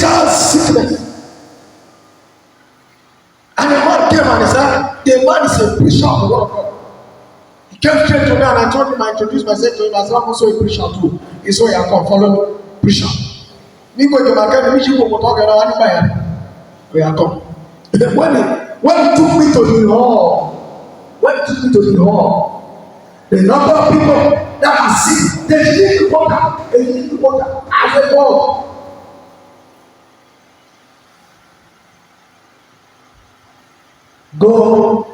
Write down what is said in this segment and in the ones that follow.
physical sickness. And the man came and he said, the man is a preacher of the word of God. He came straight to me and I told him, I introduced myself to him. I said, I'm also a preacher too. He said, I come follow preacher. Me go to my camp, me go talk around we are come. When he took me to the hall, the number of people that are sick, they need water. As a God. Go.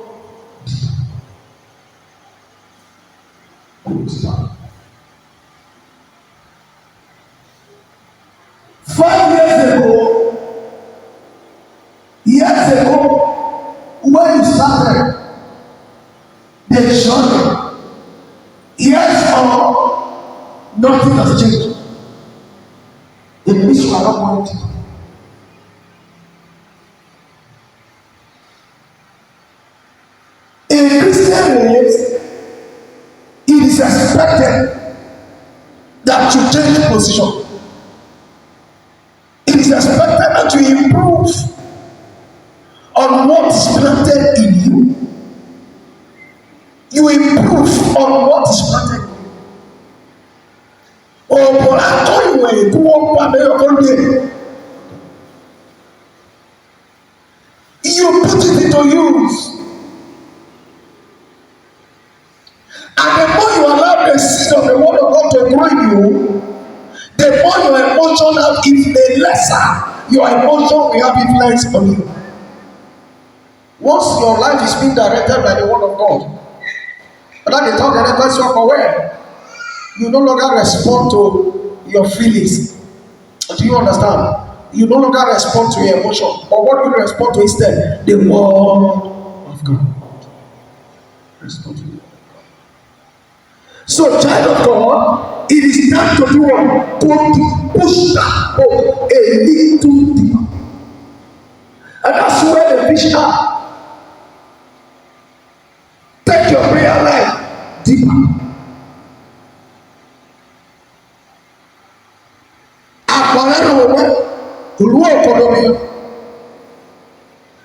Good stuff. 5 years ago, when you started the journey, yes or nothing has changed. The mission are not going to. In Christian race, it is expected that you change position. It is expected that you improve on what is planted in you. You improve on what is planted in you. Oh, but I told you, you put it into use. And the more you allow the seed of the word of God to grow in you, the more your emotion have, if the lesser your emotion will have influence on you. Once your life is being directed by the word of God, but then they talk the next question for where you no longer respond to your feelings. Do you understand? You no longer respond to your emotion, but what do you respond to instead? The word of God. Respond to it. So, child of God, it is time to do what? To push that boat a little deeper. And that's where the fish are. Take your prayer life deeper.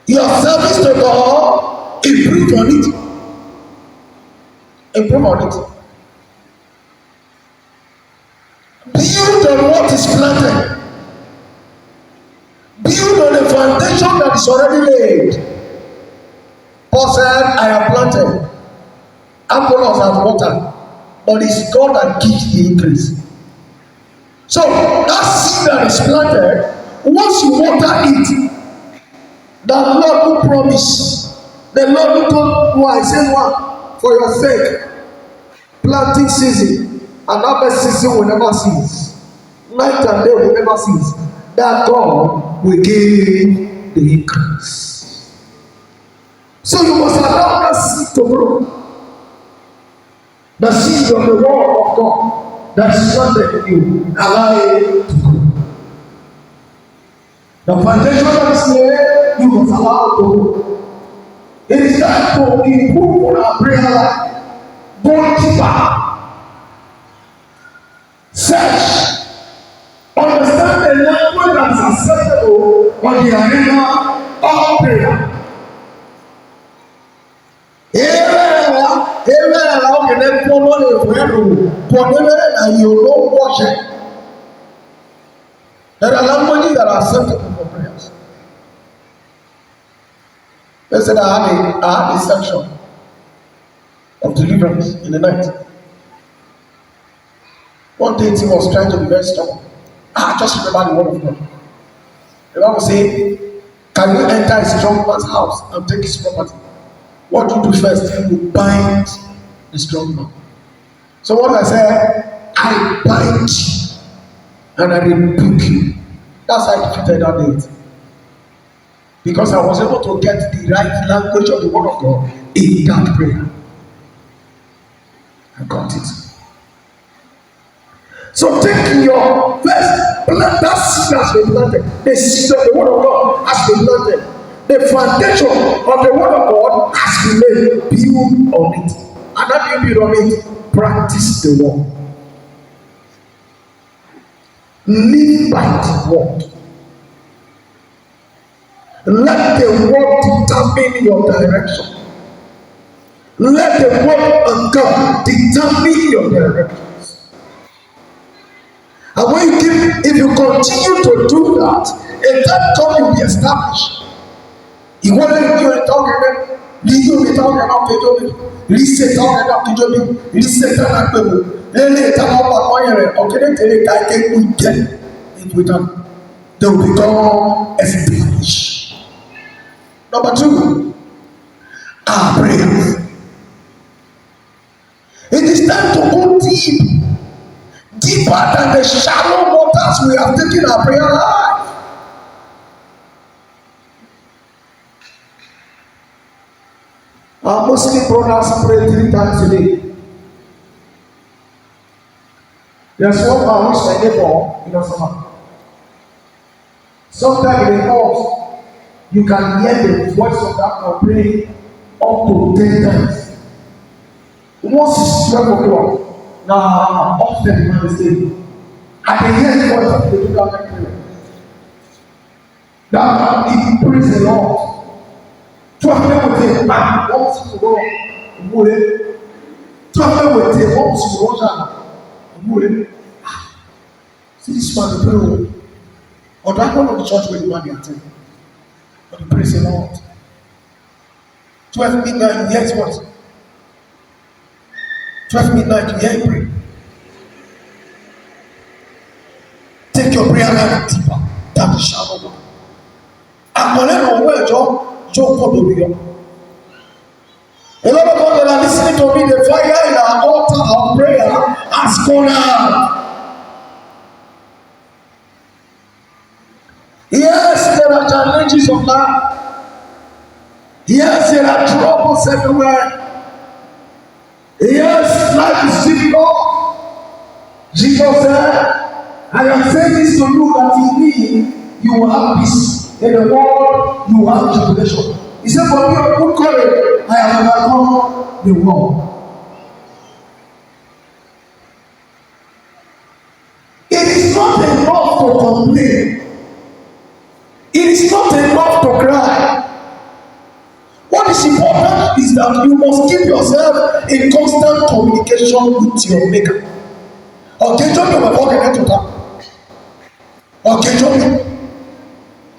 Your service to God, improve on it. Improve on it. Build on what is planted. Build on the foundation that is already laid. Paul said, I have planted, Apollos have watered, but it's God that gives the increase. So that seed that is planted, once you water it, the Lord will promise. The Lord will told who I say one for your sake. Planting season and harvest season will never cease. Night and day will never cease. That God will give the increase. So you must allow that seed to grow. The seed of the word of God that is planted in you, allow it to grow. The foundation that is there, you must allow it to grow. It is time to improve on our prayer life. Go deeper. Search. Understand the language that is acceptable on the arena of prayer. There are languages that are acceptable for prayers. Let's say I had a section of deliverance in the night. One day he was trying to be very strong. Just remember the word of God. The Bible says, can you enter a strong man's house and take his property? What do you do first? You bind the strong man. So what I said, I bind you and I rebuke you. That's how I defeated that day. Because I was able to get the right language of the word of God in that prayer. I got it. So take your first plant, that seed has been planted. The seed of the word of God has been planted. The foundation of the word of God has been laid. Build on it. And that you build on it, practice the word. Live by the word. Let the word determine your direction. Let the word of God determine your directions. And when you keep, if you continue to do that, a time come you'll be established. You want to do talking, you talking about Kejobi, listen talking about Kejobi, listen talking about Lele Tamapa Moyere, okay, they take we get it with them. They will become established. Number two, our prayers. It is time to go deep, deeper than the shallow waters we have taken our prayer life. Our Muslim brothers pray 3 times a day. There's one man which my neighbor in Osama. Sometimes in the house, you can hear the voice of that man praying up to 10 times. Once it's 12 o'clock, now upstairs the man is saying, I can hear the voice of the do that prayer. That man, he prays a lot. 12 men will say, man, once you go, move. 12 men will say, once you go, move. See this man, the prayer. Or that one of the church where the man they attend. But he prays a lot. 12 midnight, you hear what? 12 midnight, you hear him pray. Take your prayer life deeper than the shallow one. And whenever we're Joe Kodorio. A lot of people that are listening to me, the fire in our altar of prayer has gone out. Yes, there are challenges of life. Yes, there are troubles everywhere. Yes, life is difficult. Jesus said, I am saying this to you that in me you will have peace. In the world you will have tribulation. He said, for me of good courage, I have overcome the world. It is not enough to complain. It is not enough to cry. What is important is that you must keep yourself in constant communication with your maker. Okay, Johnny, we're talking to that. Okay, Johnny.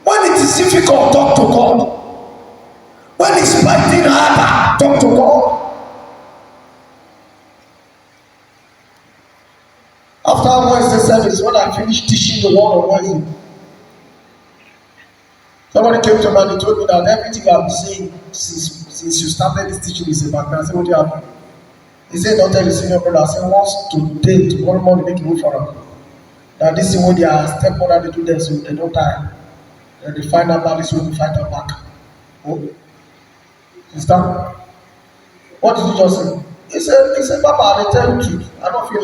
When it is difficult, talk to God. When it's fighting harder, talk to God. After Wednesday service, when I finished teaching the word on Wednesday, somebody came to me and he told me that everything I've been saying since you started this teaching is about me. I said, what do you have? He said, don't tell the senior brother. I said, once today, tomorrow morning, make it move for them. That this is when they are step on how they do them, so they don't die. And they find out about this when they fight them back. Oh, sister, what did you just say? He said, Papa, I tell you the truth. I don't feel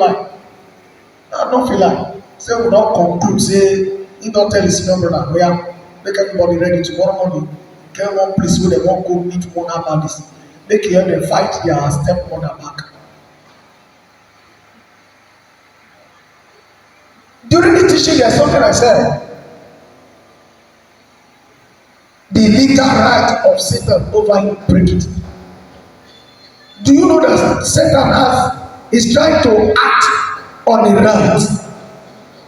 like. Say, we don't conclude, say, he don't tell the senior brother, we are. Make everybody ready tomorrow morning. Get one place where they won't go meet one about this. Make you help them fight their stepmother back. During the teaching, there's something I said. The legal right of Satan over you, break it. Do you know that Satan is trying to act on a right?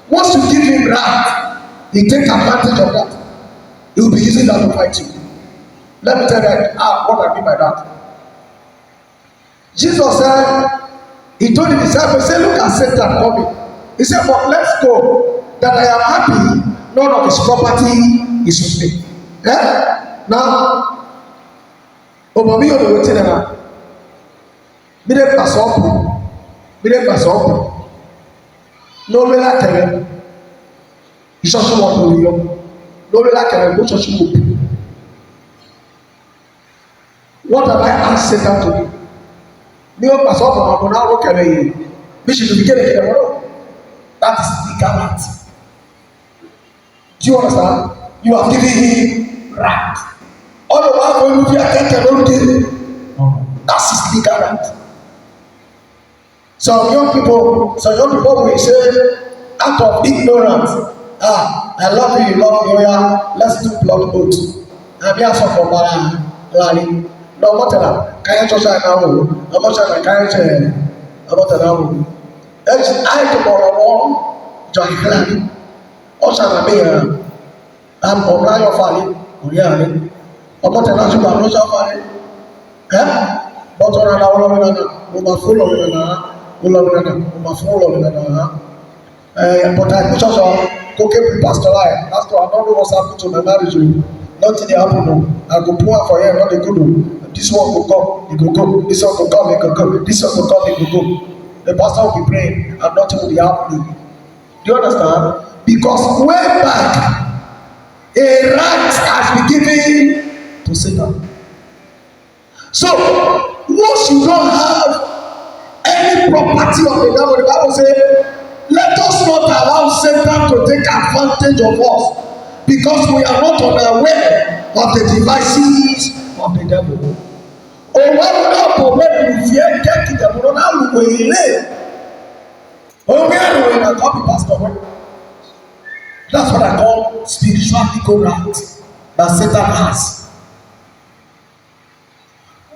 Once you give him right, he take advantage of that. He will be using that to fight you. Let me tell you what I mean by that. Jesus said, he told the disciples, say, look at Satan coming. He said, but let's go, that I am happy, none of his property is with me. Yeah? Now, Obami on the way to the Mide pass up. No way like him. He just want to you. No way like him. Go church hope. What have I asked Satan to do? Me pass up on my now look at me. We should be getting it. That is legal right. Do you understand? You are giving him right. All the while when you are getting don't do. That's his legal right. Some young people will say, out of ignorance, I love you, you love me, yeah, let's do blood oath. Abi aso for bara lari. No motela. Kaya chosa na wo. Amocha na kaya che. Amotela wo. Eji ai to boro wo. Jo iklani. Osa na be ya. Am ora yo fali. Oya ni. Amotela su ba no sa fali. Bọ́tọ̀ rárá ọlọ́run náà mo máa fún ọlọ́run náà ọlọ́run náà mo máa fún ọlọ́run náà. But I push also go keep the pastor line. Pastor, I don't know what's happened to my marriage. Nothing dey happen o. I go pour for here, not dey good o. This one go come, e go go. This one go come, e go go. This one go come, e go go. The pastor will be praying and nothing will be happening. Do you understand? Because way back, a right has been given to Satan. So, once you don't have any property of the devil, the Bible says, let us not allow Satan to take advantage of us because we are not unaware of the devices of the devil. Oh, what about when we fear getting the devil? Now we will. Oh, where we are copy pastor. That's what I call spiritual legal right that Satan has.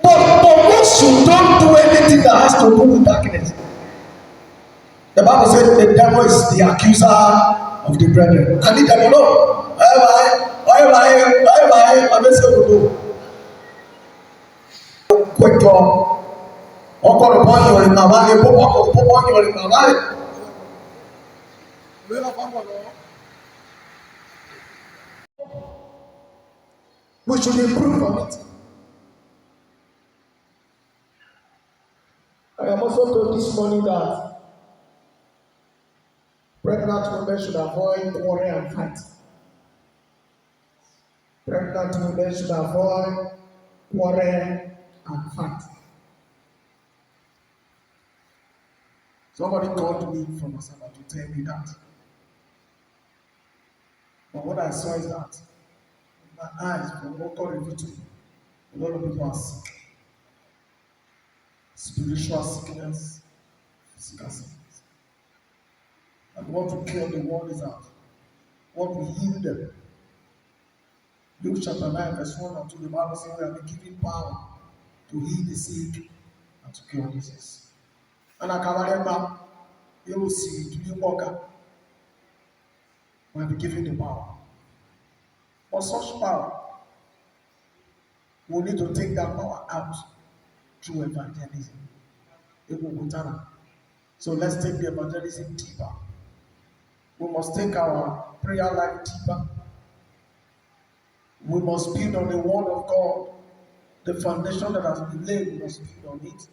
But once you don't do anything that has to do with darkness, the Bible says the devil is the accuser of the brethren. And the devil know. Bye. I'm just going to do. Quick job. Ọkọ rẹ̀ bọ́ yọrin màmá rẹ̀ bọ́ yọrin màmá rẹ̀. We should improve on it. I am also told this morning that pregnant women should avoid quarrel and fight. Pregnant women should avoid quarrel and fight. Somebody called me from Asaba to tell me that. But what I saw is that my eyes from local review to a lot of people are sick. Spiritual sickness, physical sickness. And what to clear the world is out. What will heal them. Luke chapter 9, verse 1 and 2, the Bible says we have been given power to heal the sick and to cure disease. And I can remember, you will see to be walker. We have been given the power. For such power, we need to take that power out through evangelism. So let's take the evangelism deeper. We must take our prayer life deeper. We must build on the word of God. The foundation that has been laid, we must build on it.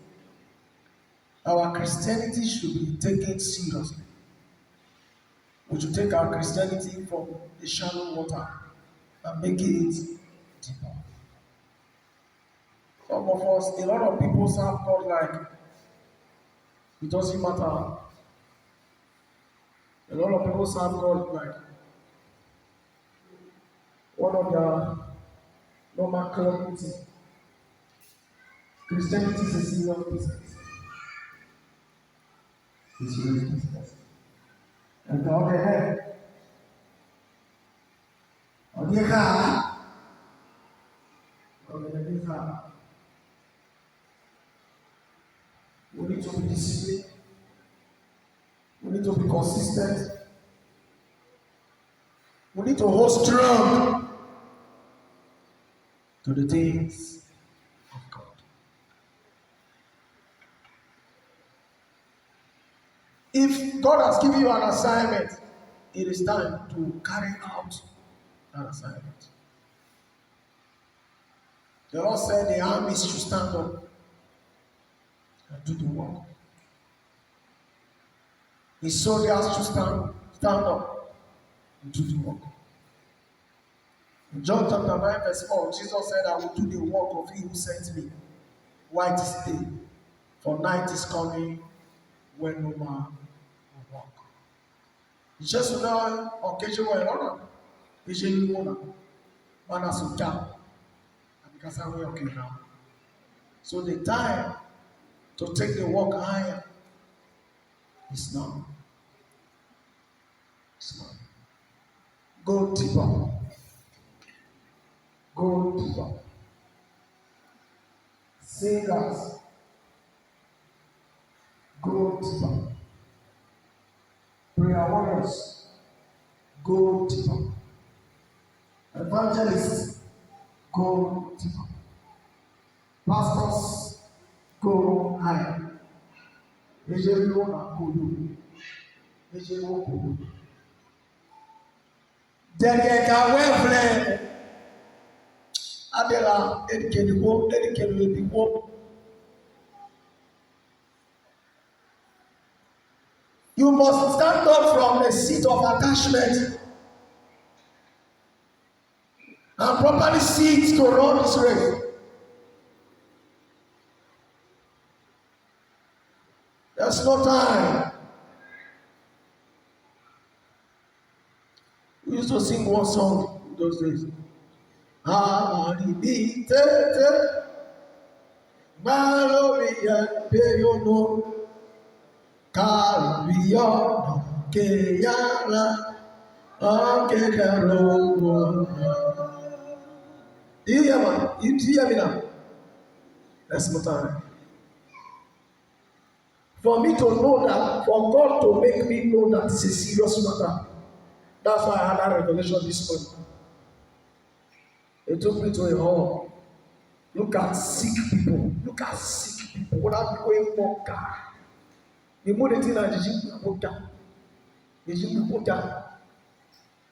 Our Christianity should be taken seriously. We should take our Christianity from the shallow water and make it deeper. Some of us, a lot of people serve God like it doesn't matter. A lot of people serve God like one of their normal community. Christianity is a serious business. It's a serious business. And God ahead. On the car. We need to be disciplined. We need to be consistent. We need to hold strong to the things of God. If God has given you an assignment, it is time to carry out that assignment. The Lord said the armies should stand up and do the work. The soldiers should stand up and do the work. In John chapter 9, verse 4, Jesus said, I will do the work of he who sent me. While it is day, for night is coming when no man will walk. Jesus now occasion where Lord, is any one man as a job, and because I'm okay now. So the time to take the walk higher is now. It's now. Go deeper. Go go deeper. Singers, go deeper. Prayer warriors, go deeper. Evangelists, go deeper. Pastors, go higher. Dẹ̀gẹ̀gà wẹ́ẹ̀fẹ̀ Adela Edikeniwo. You must stand up from the seat of attachment and properly sit to run this race. There's no time. We used to sing one song in those days. Aribi tete, Maroya peyono, Kariyo keyara, akekaro. Do you hear me now? There's no time. For me to know that, for God to make me know that it's a serious matter. That's why I had that revelation this morning. It took me to a hall. Look at sick people. Look at sick people. What are people in car? The more they think that they put down. They should put down.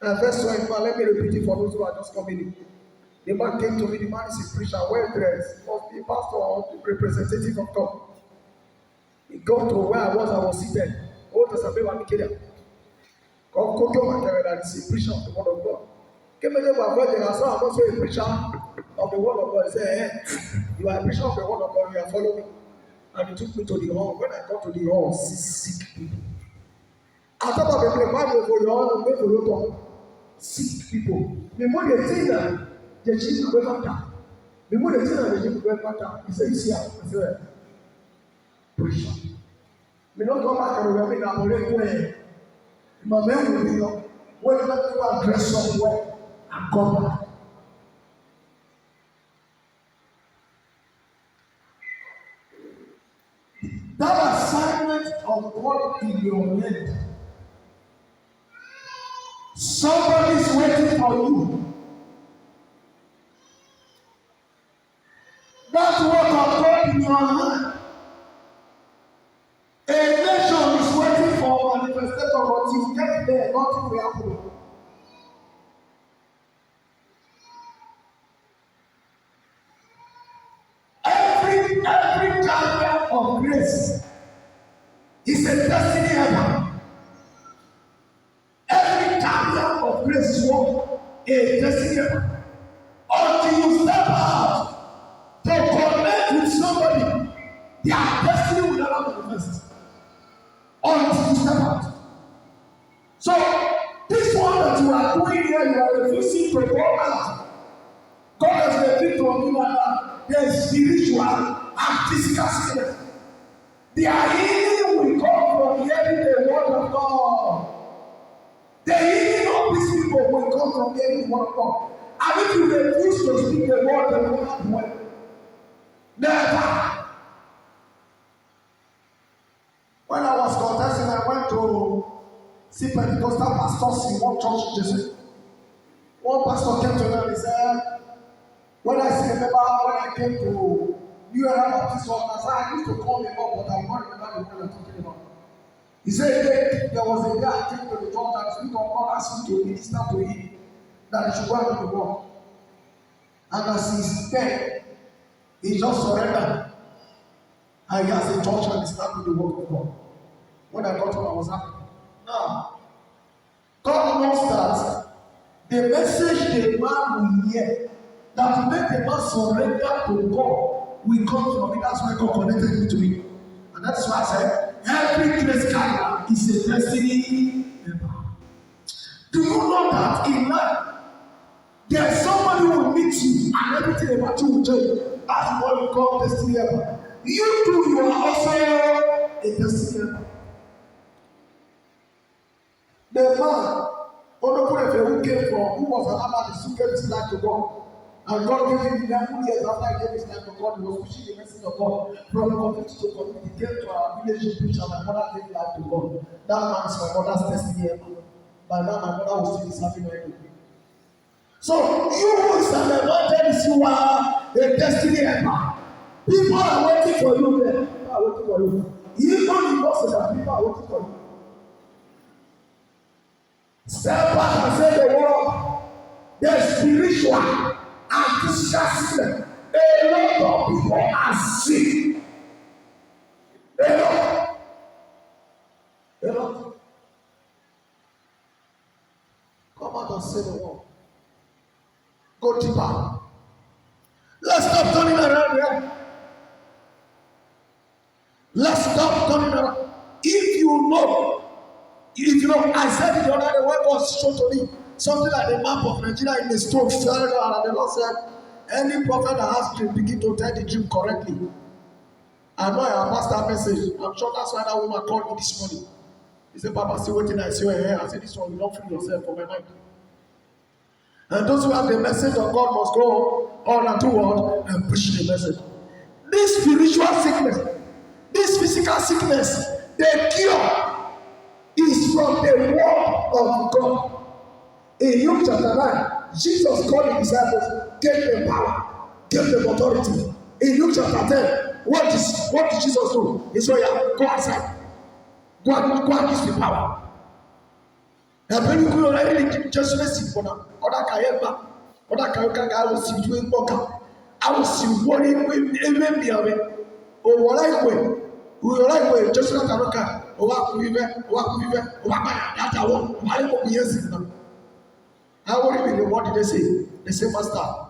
And verse 25, let me repeat it for those who are just coming in. The man came to me, the man is a preacher, well dressed, must be a pastor or representative of God. He got to where I was seated. Oh, there's a baby Nigeria. God, that is a preacher of the word of God. Came in there, I'm also a preacher of the word of God. He said, hey, you are a preacher of the word of God, you are following me. And he took me to the hall. When I got to the hall, sick people. I thought of the place, for your hall, wait for your talk. Sick people. The more they think that the Jesus will not die. The more they think that the Jesus will not die. He said, you see, I said, preacher. Me not come back and remember that I'm already my men will be up. When you let people dress up well and come back. That assignment of God in your head. Somebody is waiting for you. That work of God in your hand. A nation is waiting for manifestation, but you get there, nothing will happen. Every carrier of grace is a destiny helper. Every carrier of grace is what? A destiny helper. Until you step out to connect with somebody, their destiny will never manifest. Until you step out. So, this one that you are doing here, you are refusing to go out. God has revealed to you that there is spiritual and physical sickness. Their healing will come from hearing the word of God. The healing of these people will come from hearing the word of God. And if you refuse to speak the word, they will not well. Never. When I was contesting, I went to see Pentecostal pastors in one church in Jersey. One pastor came to me and he said, when I came to New Era Baptist Church, I used to call him up, but I don't remember the one you're talking about. He said there was a day I came to the church and the Spirit of God asked me to minister to him that he should go out of the world. And as he's there, he just surrendered. And he has a church and he started the work of God. When I got home, I was happy. Now, God knows that the message the man will hear that will make the man surrender to God will come from it. That's why God connected him to me. And that's why I said, every grace carrier is a destiny helper. Do you know that in life, there's somebody who will meet you and everything about you will change? That's what we call destiny helper. You too, you are also a destiny helper. The man, who came from, who was an Amalek, who gave his life to God. And God gave him 11 years after he gave his life to God. He was preaching the message of God from community to community. He came to our village to preach, and my mother gave life to God. That man is my mother's testimony. By now, my mother was still serving her. So, you who is an evangelist, you are a destiny helper. People are waiting for you there. People are waiting for you. Even the bosses that people are waiting for you. Step back and say the word. The spiritual and physical sickness. A lot of people are sick. A lot. A lot. Come out and say the word. Go deeper. Let's stop turning around here. Let's stop turning around. If you know, I said it the other day when God showed to me something like the map of Nigeria in the stone fell down, and the Lord said, any prophet that has dream begin to tell the dream correctly. I know I have passed that message. I'm sure that's why that woman called me this morning. He said, Papa, still waiting, I see your hair. I said, this one, you don't free yourself from my mind. And those who have the message of God must go on and toward and preach the message. This spiritual sickness, this physical sickness, the cure is from the word of God. In Luke chapter 9, Jesus called the disciples, gave them power, gave them authority. In Luke chapter 10, what did Jesus do? He said, yeah, go outside. Go and use the power. And when you go already, just listen for now. Other Kayeba, other Kayaka, I will see you in Boka. I will see what even be away. Or what I will. We like way, just like a rocker. What we were, what I want. Why will be yes now? How will you what did they say? They say, Master,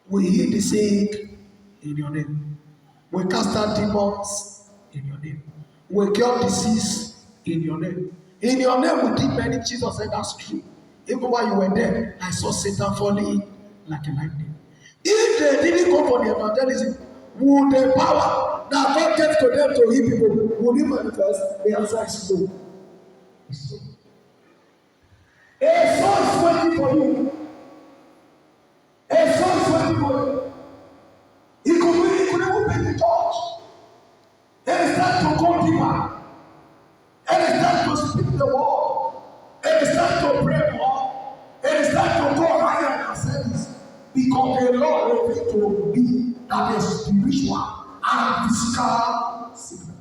we heal the sick in your name. We cast out demons in your name. We cure disease in your name. In your name we did many. Jesus said that's true. Even while you were there, I saw Satan falling like a lightning. If they didn't go for the evangelism, would the power that God gave to them to heal people would it manifest? The answer is no. It's no. A soul is waiting for you. A soul is waiting for you. He could even be the church. It is time to go deeper. It is time to speak the word. It is time to pray more. It is time to go higher than service. Because the Lord revealed to me that is spiritual and physical sickness.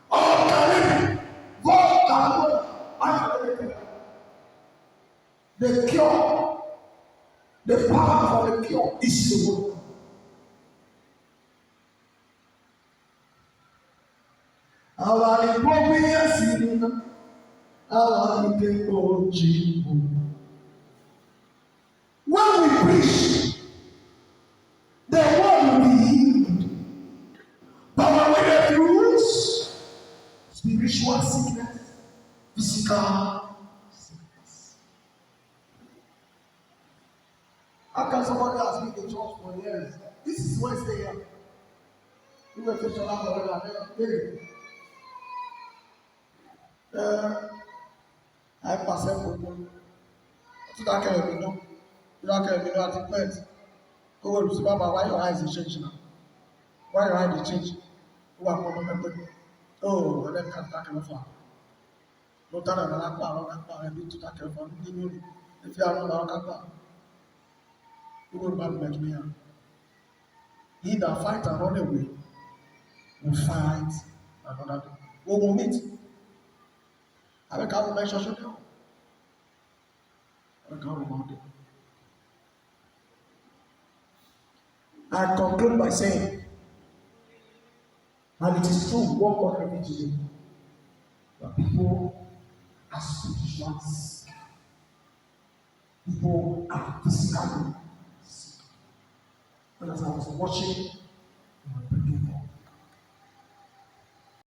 All can God can the cure, the power for the cure is the word. Our hypocrisy, our hypocrisy. When we preach, the word will be healed. But when we refuse, spiritual sickness, physical sickness. How can somebody has been in church for years? This is Wednesday here. We were to Shola for I pass for you. To that kind of you that kind of at the point. Go to Baba, why your eyes is changing now? Why your eyes is changing? Who are coming? Oh, and then can't take enough. No time and a half, I need to take enough. If you are not a who will not make me up? He that fight and run away will fight another day. We will meet. I will come mention you. I will come about it. I conclude by saying, and it is true, what God revealed to me, that people are spiritual sick. People are physically sick. And as I was watching